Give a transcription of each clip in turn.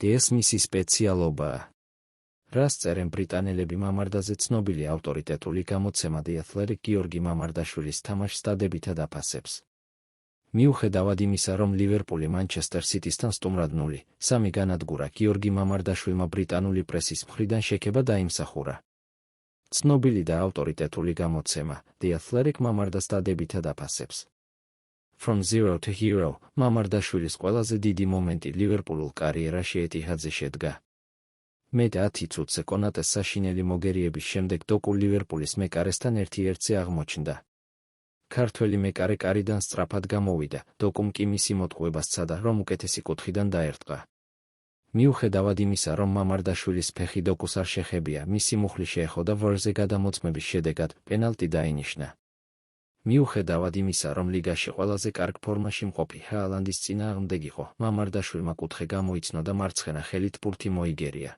ეს მისი სპეციალობაა. რას წერენ ბრიტანელები მამარდაზე ცნობილი ავტორიტეტული გამოცემა The Athletic გიორგი მამარდაშვილის თამაშს დადებითად აფასებს. მიუხედავად იმისა, რომ ლივერპული მანჩესტერ სიტისთან სტუმრად 0-3 განადგურა, გიორგი მამარდაშვილმა ბრიტანული პრესის მხრიდან შექება დაიმსახურა. ცნობილი და ავტორიტეტული გამოცემა The Athletic მამარდას დადებითად აფასებს. From Zero to Hero მამარდაშვილის ყველაზე დიდი მომენტი ლივერპულულ კარიერაში ეტიჰადზე შედგა. მე 10 წუთზე კონატეს საშინელი მოგერიების შემდეგ დოკუ ლივერპულის მეკარესთან 1-1-ზე აღმოჩნდა. ქართველი მეკარე კარიდან სწრაფად გამოვიდა, დოკუმ კი მისი მოტყუება სცადა, რომ უკეთესი კუთხიდან დაერტყა. მიუხედავად იმისა, რომ მამარდაშვილის ფეხი დოკუს არ შეხებია, მისი მუხლი შეეხო და ვარზე გადამოწმების შედეგად პენალტი დაინიშნა. მიუხედავად იმისა, რომ ლიგაში ყველაზე კარგ ფორმაში მყოფი ჰალანდის წინააღმდეგ იყო, მამარდაშვილმა კუთხე გამოიცნო და მარცხენა ხელით პურთი მოიგერია.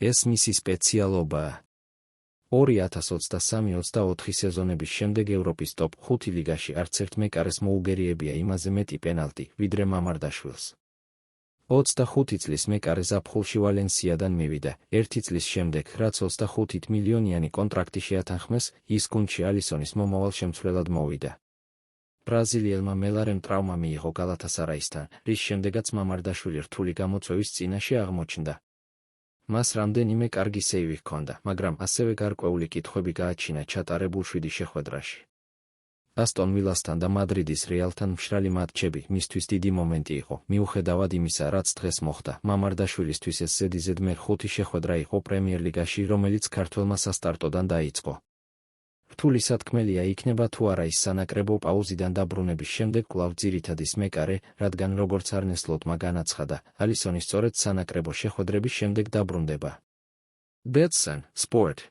ეს მისი სპეციალობაა. 2023-24 სეზონების შემდეგ ევროპის ტოპ 5 ლიგაში არც ერთ მეკარეს მოუგერიებია იმაზე მეტი პენალტი, ვიდრე მამარდაშვილს. 25 წლის მეკარე ზაფხულში ვალენსიადან მივიდა, 1 წლის შემდეგ, რაც 25 მილიონიანი კონტრაქტი შეათანხმეს, ის გუნდში ალისონის მომავალ შემცვლელად მოვიდა. ბრაზილიელმა მელარემ ტრავმა მიიღო გალათასარაისთან, რის შემდეგაც მამარდაშვილი რთული გამოწვევის წინაშე აღმოჩნდა. მას რამდენიმე კარგი სეივი ჰქონდა, მაგრამ ასევე გარკვეული კითხვები გააჩინა ჩატარებულ 7 შეხვედრაში. ასტონ ვილასთან და მადრიდის რეალთან მშრალი მატჩები მისთვის დიდი მომენტი იყო, მიუხედავად იმისა, რაც დღეს მოხდა. მამარდაშვილისთვის ეს ზედიზედ მე-5 შეხვედრა იყო პრემიერლიგაში, რომელიც ქართველმა სასტარტოდან დაიწყო. რთული სათქმელია იქნება თუ არა ის სანაკრებო პაუზიდან დაბრუნების შემდეგ კვლავ ძირითადის მეკარე, რადგან როგორც არნე სლოტმა განაცხადა, ალისონი სწორედ სანაკრებო შეხვედრების შემდეგ დაბრუნდება. Betson Sport